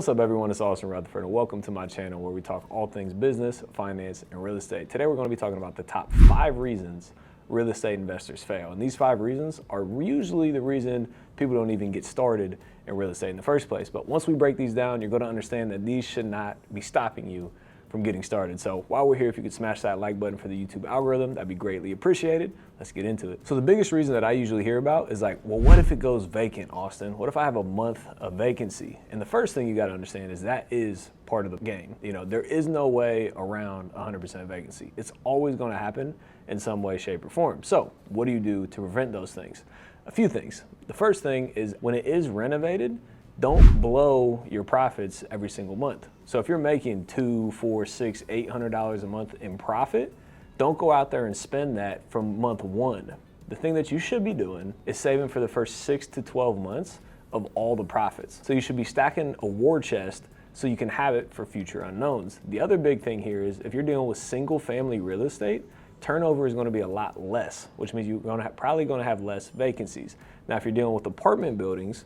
What's up everyone, it's Austin Rutherford and welcome to my channel where we talk all things business, finance, and real estate. Today we're going to be talking about the top 5 reasons real estate investors fail. And these 5 reasons are usually the reason people don't even get started in real estate in the first place. But once we break these down, you're going to understand that these should not be stopping you from getting started. So while we're here, if you could smash that like button for the YouTube algorithm, that'd be greatly appreciated. Let's get into it. So the biggest reason that I usually hear about is like, well, what if it goes vacant, Austin? What if I have a month of vacancy? And the first thing you got to understand is that is part of the game. You know, there is no way around 100% vacancy. It's always going to happen in some way, shape, or form. So what do you do to prevent those things? A few things. The first thing is when it is renovated, don't blow your profits every single month. So if you're making $200, $400, $600, $800 a month in profit, don't go out there and spend that from month 1. The thing that you should be doing is saving for the first 6 to 12 months of all the profits. So you should be stacking a war chest so you can have it for future unknowns. The other big thing here is if you're dealing with single family real estate, turnover is going to be a lot less, which means you're probably going to have less vacancies. Now, if you're dealing with apartment buildings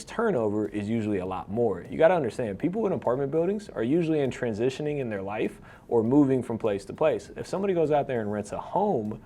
turnover is usually a lot more. You got to understand, people in apartment buildings are usually in transitioning in their life or moving from place to place. If somebody goes out there and rents a home,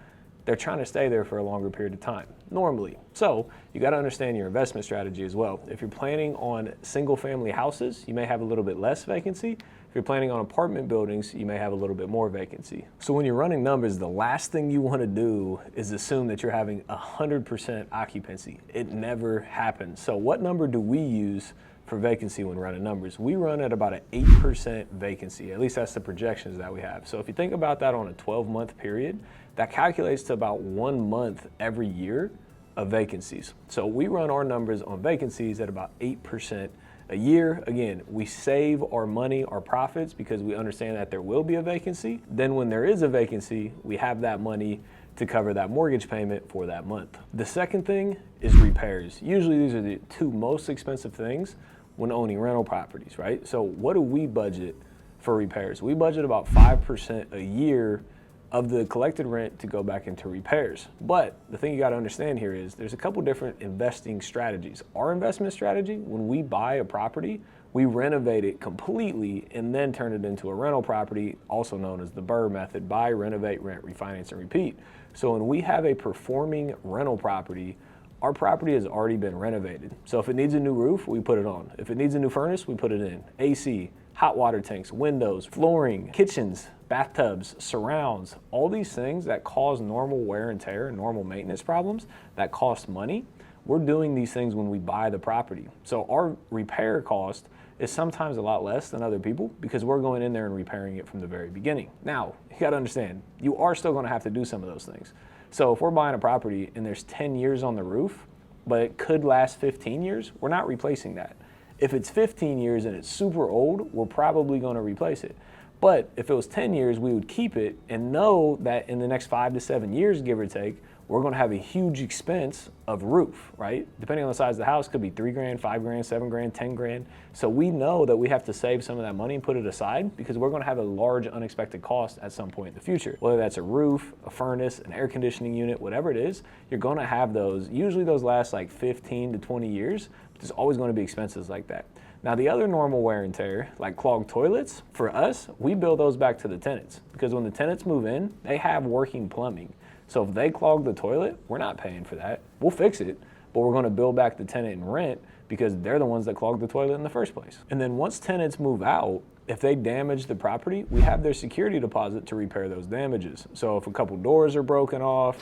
they're trying to stay there for a longer period of time, normally. So you got to understand your investment strategy as well. If you're planning on single family houses, you may have a little bit less vacancy. If you're planning on apartment buildings, you may have a little bit more vacancy. So when you're running numbers, the last thing you want to do is assume that you're having 100% occupancy. It never happens. So what number do we use for vacancy when running numbers? We run at about an 8% vacancy. At least that's the projections that we have. So if you think about that on a 12-month period, that calculates to about 1 month every year of vacancies. So we run our numbers on vacancies at about 8% a year. Again, we save our money, our profits, because we understand that there will be a vacancy. Then when there is a vacancy, we have that money to cover that mortgage payment for that month. The second thing is repairs. Usually these are the 2 most expensive things when owning rental properties, right? So what do we budget for repairs? We budget about 5% a year of the collected rent to go back into repairs. But the thing you got to understand here is there's a couple different investing strategies. Our investment strategy, when we buy a property, we renovate it completely and then turn it into a rental property, also known as the BRRRR method: buy, renovate, rent, refinance, and repeat. So when we have a performing rental property, our property has already been renovated. So if it needs a new roof, we put it on. If it needs a new furnace, we put it in. AC, hot water tanks, windows, flooring, kitchens, bathtubs, surrounds, all these things that cause normal wear and tear and normal maintenance problems that cost money. We're doing these things when we buy the property. So our repair cost is sometimes a lot less than other people because we're going in there and repairing it from the very beginning. Now, you got to understand, you are still going to have to do some of those things. So if we're buying a property and there's 10 years on the roof, but it could last 15 years, we're not replacing that. If it's 15 years and it's super old, we're probably going to replace it. But if it was 10 years, we would keep it and know that in the next 5 to 7 years, give or take, we're going to have a huge expense of roof, right? Depending on the size of the house, could be $3 grand, $5 grand, $7 grand, $10 grand. So we know that we have to save some of that money and put it aside because we're going to have a large unexpected cost at some point in the future. Whether that's a roof, a furnace, an air conditioning unit, whatever it is, you're going to have those. Usually those last like 15 to 20 years, but there's always going to be expenses like that. Now the other normal wear and tear, like clogged toilets, for us, we bill those back to the tenants because when the tenants move in, they have working plumbing. So if they clog the toilet, we're not paying for that. We'll fix it, but we're going to bill back the tenant in rent because they're the ones that clogged the toilet in the first place. And then once tenants move out, if they damage the property, we have their security deposit to repair those damages. So if a couple doors are broken off,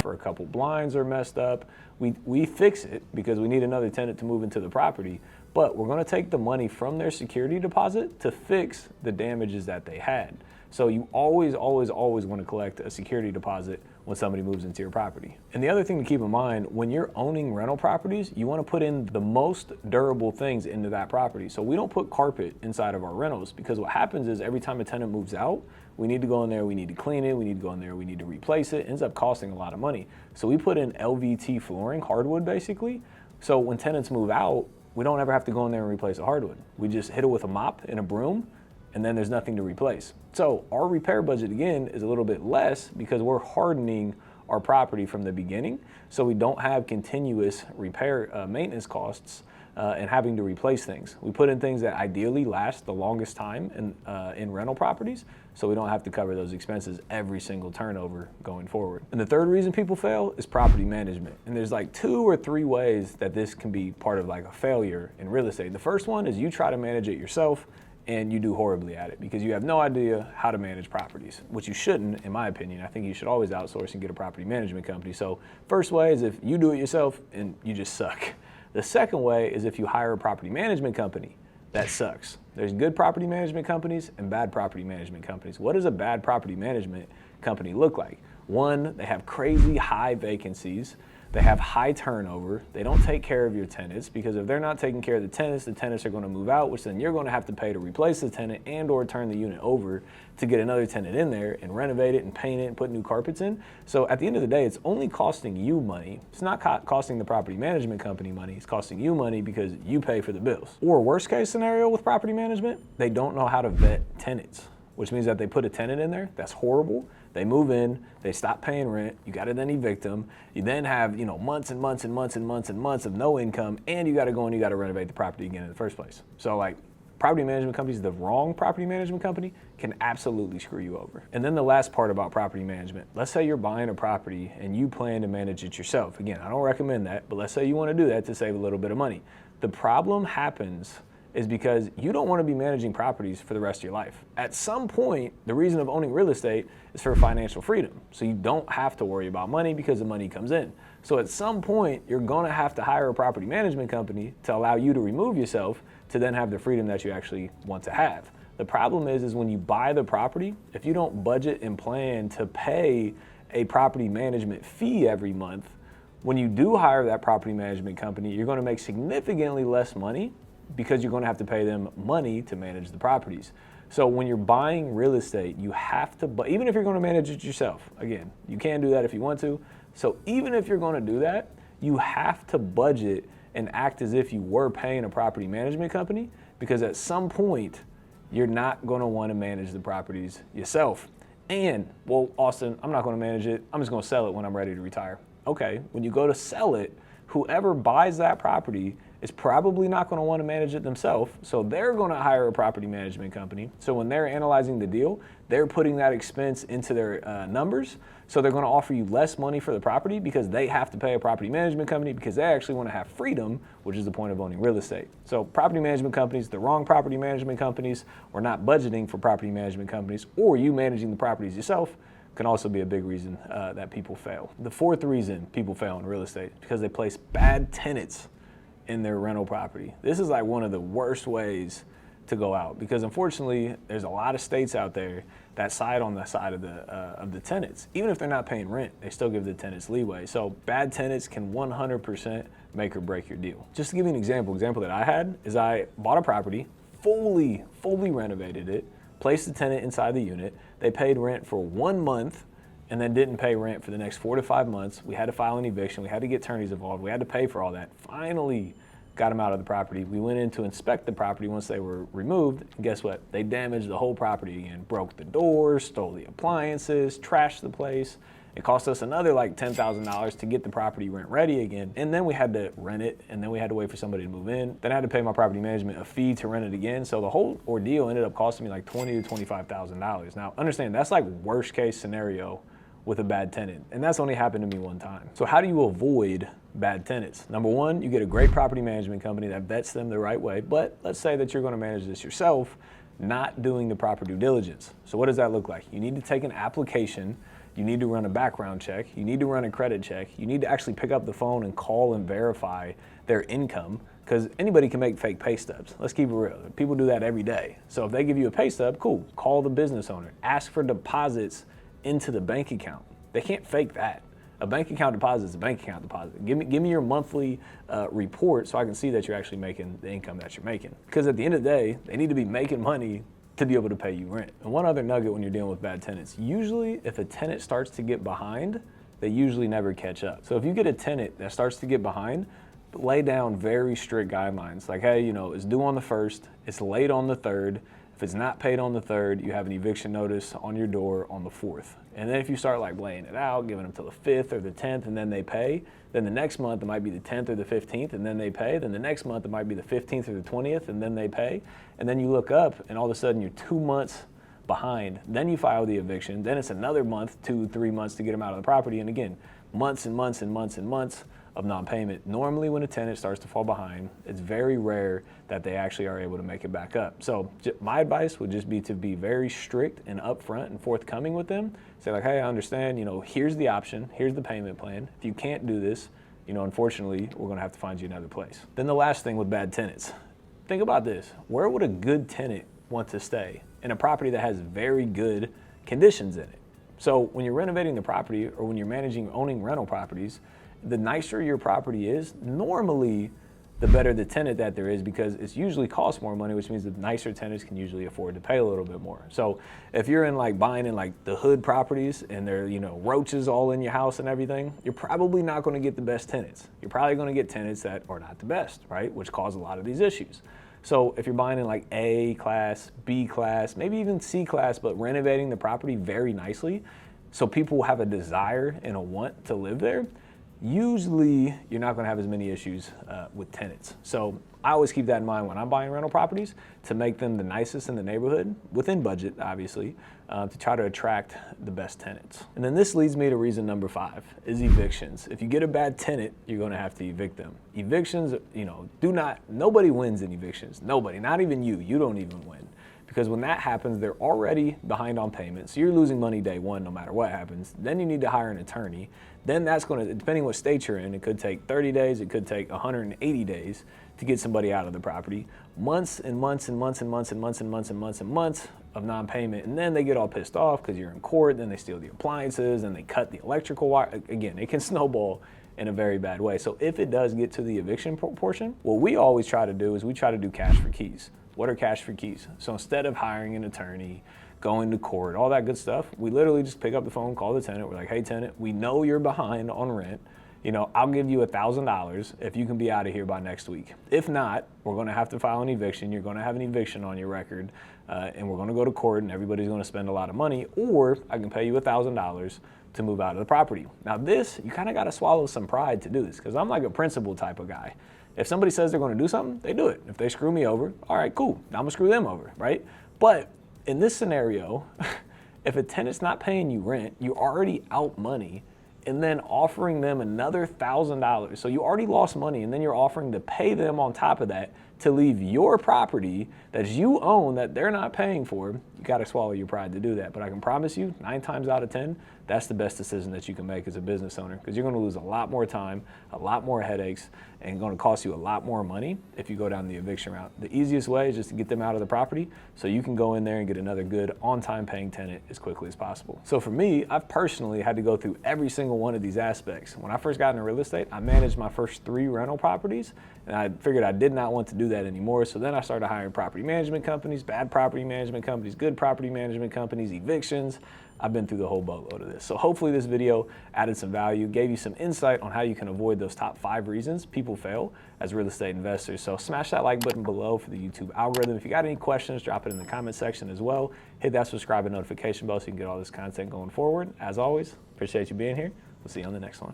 or a couple blinds are messed up, we fix it because we need another tenant to move into the property. But we're going to take the money from their security deposit to fix the damages that they had. So you always want to collect a security deposit when somebody moves into your property. And the other thing to keep in mind, when you're owning rental properties, you want to put in the most durable things into that property. So we don't put carpet inside of our rentals because what happens is every time a tenant moves out, we need to go in there, we need to clean it, we need to go in there, we need to replace it. It ends up costing a lot of money. So we put in LVT flooring, hardwood basically. So when tenants move out, we don't ever have to go in there and replace a hardwood. We just hit it with a mop and a broom, and then there's nothing to replace. So our repair budget, again, is a little bit less because we're hardening our property from the beginning, so we don't have continuous repair maintenance costs and having to replace things. We put in things that ideally last the longest time in rental properties, so we don't have to cover those expenses every single turnover going forward. And the third reason people fail is property management. And there's like 2 or 3 ways that this can be part of like a failure in real estate. The first one is you try to manage it yourself and you do horribly at it because you have no idea how to manage properties, which you shouldn't, in my opinion. I think you should always outsource and get a property management company. So first way is if you do it yourself and you just suck. The second way is if you hire a property management company. That sucks. There's good property management companies and bad property management companies. What does a bad property management company look like? One, they have crazy high vacancies. They have high turnover. They don't take care of your tenants because if they're not taking care of the tenants are going to move out, which then you're going to have to pay to replace the tenant and or turn the unit over to get another tenant in there and renovate it and paint it and put new carpets in. So at the end of the day, it's only costing you money. It's not costing the property management company money. It's costing you money because you pay for the bills. Or worst case scenario with property management, they don't know how to vet tenants, which means that they put a tenant in there. That's horrible. They move in, they stop paying rent, you gotta then evict them. You then have, months and months and months and months and months of no income, and you gotta go and you gotta renovate the property again in the first place. So like, property management companies, the wrong property management company can absolutely screw you over. And then the last part about property management, let's say you're buying a property and you plan to manage it yourself. Again, I don't recommend that, but let's say you wanna do that to save a little bit of money. The problem happens is because you don't want to be managing properties for the rest of your life. At some point, the reason of owning real estate is for financial freedom. So you don't have to worry about money because the money comes in. So at some point, you're going to have to hire a property management company to allow you to remove yourself to then have the freedom that you actually want to have. The problem is when you buy the property, if you don't budget and plan to pay a property management fee every month, when you do hire that property management company, you're going to make significantly less money because you're going to have to pay them money to manage the properties. So when you're buying real estate, you have to, even if you're going to manage it yourself, again, you can do that if you want to. So even if you're going to do that, you have to budget and act as if you were paying a property management company, because at some point, you're not going to want to manage the properties yourself. And, well, Austin, I'm not going to manage it. I'm just going to sell it when I'm ready to retire. Okay, when you go to sell it, whoever buys that property is probably not going to want to manage it themselves, so they're going to hire a property management company. So when they're analyzing the deal, they're putting that expense into their numbers, so they're going to offer you less money for the property because they have to pay a property management company because they actually want to have freedom, which is the point of owning real estate. So property management companies, the wrong property management companies, or not budgeting for property management companies, or you managing the properties yourself, can also be a big reason that people fail. The fourth reason people fail in real estate is because they place bad tenants in their rental property. This is like one of the worst ways to go out because unfortunately there's a lot of states out there that side on the side of the tenants. Even if they're not paying rent, they still give the tenants leeway. So bad tenants can 100% make or break your deal. Just to give you an example that I had is I bought a property, fully renovated it, placed the tenant inside the unit. They paid rent for 1 month and then didn't pay rent for the next 4 to 5 months. We had to file an eviction. We had to get attorneys involved. We had to pay for all that. Finally got them out of the property. We went in to inspect the property once they were removed. And guess what? They damaged the whole property again. Broke the doors, stole the appliances, trashed the place. It cost us another like $10,000 to get the property rent ready again. And then we had to rent it, and then we had to wait for somebody to move in. Then I had to pay my property management a fee to rent it again. So the whole ordeal ended up costing me like $20,000 to $25,000. Now understand, that's like worst case scenario with a bad tenant. And that's only happened to me one time. So how do you avoid bad tenants? Number one, you get a great property management company that vets them the right way. But let's say that you're going to manage this yourself, not doing the proper due diligence. So what does that look like? You need to take an application. You need to run a background check. You need to run a credit check. You need to actually pick up the phone and call and verify their income, because anybody can make fake pay stubs. Let's keep it real. People do that every day. So if they give you a pay stub, cool. Call the business owner. Ask for deposits into the bank account. They can't fake that. A bank account deposit is a bank account deposit. Give me your monthly report so I can see that you're actually making the income that you're making. Because at the end of the day, they need to be making money to be able to pay you rent. And one other nugget when you're dealing with bad tenants, usually if a tenant starts to get behind, they usually never catch up. So if you get a tenant that starts to get behind, lay down very strict guidelines. Like, hey, it's due on the 1st, it's late on the 3rd. If it's not paid on the 3rd, you have an eviction notice on your door on the 4th. And then if you start like laying it out, giving them till the 5th or the 10th, and then they pay, Then the next month it might be the 10th or the 15th, and then they pay. Then the next month it might be the 15th or the 20th, and then they pay. And then you look up, and all of a sudden you're 2 months behind. Then you file the eviction. Then it's another month, 2-3 months to get them out of the property. And again, months and months and months and months of non-payment. Normally when a tenant starts to fall behind, it's very rare that they actually are able to make it back up. So my advice would just be to be very strict and upfront and forthcoming with them. Say like, hey, I understand, here's the option, here's the payment plan. If you can't do this, unfortunately, we're gonna have to find you another place. Then the last thing with bad tenants, think about this. Where would a good tenant want to stay? In a property that has very good conditions in it. So when you're renovating the property or when you're owning rental properties, the nicer your property is, normally the better the tenant that there is, because it's usually costs more money, which means the nicer tenants can usually afford to pay a little bit more. So if you're buying in the hood properties and there are, roaches all in your house and everything, you're probably not going to get the best tenants. You're probably going to get tenants that are not the best, right? Which cause a lot of these issues. So if you're buying in A class, B class, maybe even C class, but renovating the property very nicely, so people have a desire and a want to live there, usually you're not going to have as many issues with tenants. So I always keep that in mind when I'm buying rental properties, to make them the nicest in the neighborhood, within budget, obviously, to try to attract the best tenants. And then this leads me to reason number 5, is evictions. If you get a bad tenant, you're going to have to evict them. Evictions, nobody wins in evictions. Nobody, not even you. You don't even win. Because when that happens, they're already behind on payments. So you're losing money day one, no matter what happens. Then you need to hire an attorney. Then that's going to, depending what state you're in, it could take 30 days, it could take 180 days to get somebody out of the property. Months and months and months and months and months and months and months and months of non-payment. And then they get all pissed off because you're in court. Then they steal the appliances and they cut the electrical wire. Again, it can snowball in a very bad way. So if it does get to the eviction portion, what we always try to do is we try to do cash for keys. What are cash for keys? So instead of hiring an attorney, going to court, all that good stuff, we literally just pick up the phone, call the tenant. We're like, hey tenant, we know you're behind on rent. I'll give you $1,000 if you can be out of here by next week. If not, we're gonna have to file an eviction. You're gonna have an eviction on your record, and we're gonna go to court and everybody's gonna spend a lot of money, or I can pay you $1,000 to move out of the property. Now this, you kind of gotta swallow some pride to do this, because I'm like a principled type of guy. If somebody says they're going to do something, they do it. If they screw me over, all right, cool. Now I'm going to screw them over, right? But in this scenario, if a tenant's not paying you rent, you're already out money, and then offering them another $1,000. So you already lost money, and then you're offering to pay them on top of that to leave your property that you own that they're not paying for. You got to swallow your pride to do that. But I can promise you, 9 times out of 10, that's the best decision that you can make as a business owner, because you're going to lose a lot more time, a lot more headaches, and going to cost you a lot more money if you go down the eviction route. The easiest way is just to get them out of the property so you can go in there and get another good on-time paying tenant as quickly as possible. So for me, I've personally had to go through every single one of these aspects. When I first got into real estate, I managed my first 3 rental properties, and I figured I did not want to do that anymore. So then I started hiring property management companies, bad property management companies, good property management companies, evictions. I've been through the whole boatload of this. So hopefully this video added some value, gave you some insight on how you can avoid those top 5 reasons people fail as real estate investors. So smash that like button below for the YouTube algorithm. If you got any questions, drop it in the comment section as well. Hit that subscribe and notification bell so you can get all this content going forward. As always, appreciate you being here. We'll see you on the next one.